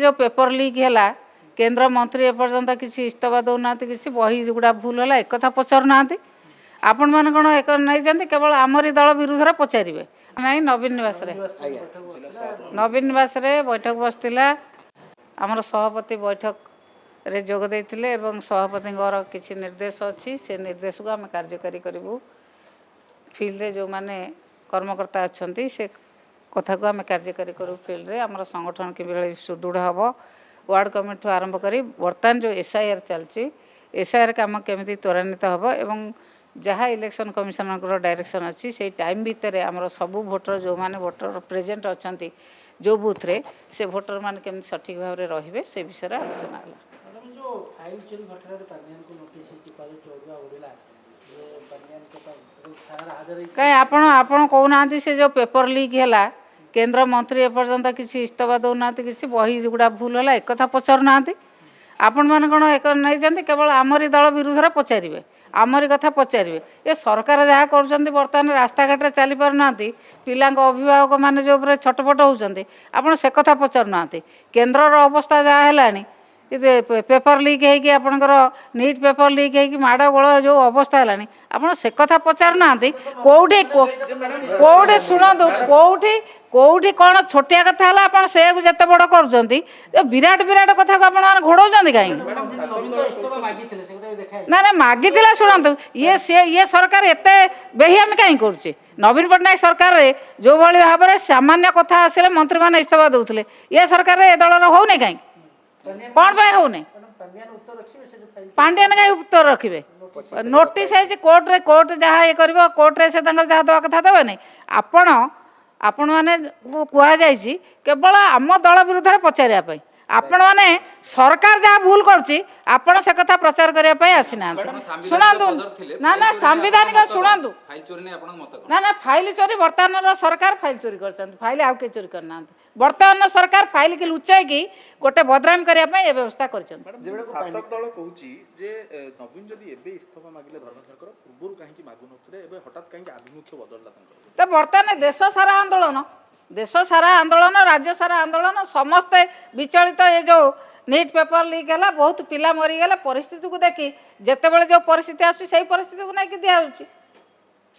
जो paper leak है केंद्र मंत्री एपर्यंत किसी इस्तफा दौना कि बही गुड़ा भूल है एक कथा पचार ना आपण मैंने कौन एक नहीं केवल आमरी दल विरुद्ध पचारे ना नवीन निवास बैठक बसला आमर सभापति बैठक रे जोग देते सभापति किसी निर्देश अच्छी से निर्देश को आम कार्यकारी करूँ फील्ड रे जो माने कर्मकर्ता अच्छा से कथा को आम कार्यकारी करूँ फील्ड रे आमर संगठन कि सुदृढ़ हम वार्ड कमिटी आरंभ करी बर्तमान जो एसआईआर चलती एसआईआर काम केमी त्वरान्वित हम एवं जहाँ इलेक्शन कमिशनर डायरेक्शन अच्छी से टाइम भितर आमर सबू भोटर जो माने भोटर प्रेजेंट अच्छा जो बूथ रे से भोटर मान केमी सठिक भाव में रे से विषय आलोचना है। कहीं आपण कहना से जो पेपर लीक है केंद्र मंत्री एपर्यंत किसी इस्तफा दौना कि बही गुड़ा भूल है एक कथा पचार ना आपण मैंने कौन एक नहीं केवल आमरी दल विरुद्ध पचारे आमरी कथा पचारे ये सरकार जहाँ कर बर्तमान रास्ता घाटे चली पार ना पिला अभिभावक मैंने जो छटपट होती आपड़ से कथा पचार ना केन्द्र अवस्था जहाँ है पेपर लीक होगी आपणकर नीट पेपर लीक होगी माड़ गोल जो अवस्था है आप से कथा पचार ना कौटी कौटी शुणु कौटी कौटी कौन छोटिया कथा है आप जिते बड़ कर विराट विराट कथा को आप घोड़ाऊँ कहीं ना ना मागी शुणु ये सरकार एत बेहियामी कहीं करुचे नवीन पट्टनायक सरकार रे जो भाई भाव में सामान्य कथा आसिले मंत्री मैंने इस्तफा दौले ये सरकार ए दलर होने कहीं कौन पाए होने पांड्यान कहीं उत्तर रखिए नोटिस है कोर्ट जहाँ ये कर कोर्टे से जहाँ दवा कथा देवे नहीं आपण मैंने कहुई केवल आम दल विरुद्ध पचारे आपण मैंने सरकार जहाँ भूल कर से कथा प्रचार करने आसीना शुणु ना ना सांविधानिक शुणु ना ना फाइल चोरी बर्तमान सरकार फाइल चोरी कर फाइल आउ के चोरी करना बर्तमान सरकार फाइल की लुचाई की गोटे बदनाम करने व्यवस्था कर बर्तमान देश सारा आंदोलन राज्य सारा आंदोलन समस्ते विचलित ये जो नीट पेपर लीक है बहुत पिला मरीगले परिस्थिति को देखी जिते जो परिस्थिति आसी परिस्थिति को लेकिन दिखाई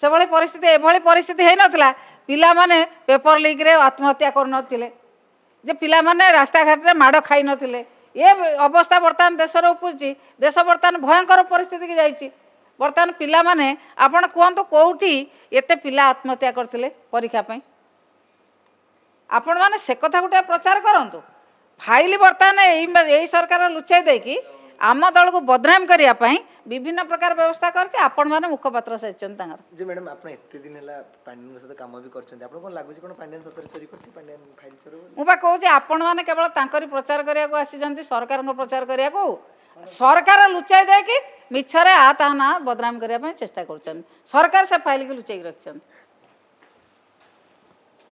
से भाई परिस्थिति एभली परिस्थिति है नाला पिला माने पेपर लीक रे आत्महत्या कर पिला माने रास्ता घाट रे माड़ खाई नथिले ये अवस्था बर्तमान देशर उपजी देश बर्तमान भयंकर परिस्थिति की जाइए बर्तमान पिला माने आपण कहतु कौटी एते पिला आत्महत्या करथिले परीक्षा पई आपण माने से कथा गोटे प्रचार करूँ फाइल बर्तमान यही सरकार लुचाई देकी आम दल को बदनाम करने विभिन्न प्रकार व्यवस्था करके आपण माने मुखपात्र जी मैडम आप एते दिन है पांड्यान सहित काम भी करछन आपन कोन लागुछि कोन पांड्यान सतर चोरी करती पांड्यान फाइल चोरी मुबा कहूँ आपण माने केवल तांकरी प्रचार करिया को आसी जंती सरकार को प्रचार करिया को सरकार लुचाई दे कि मिछरे आ ता ना बदनाम करने चेष्टा कर सरकार से फाइल की लुचाई रखछन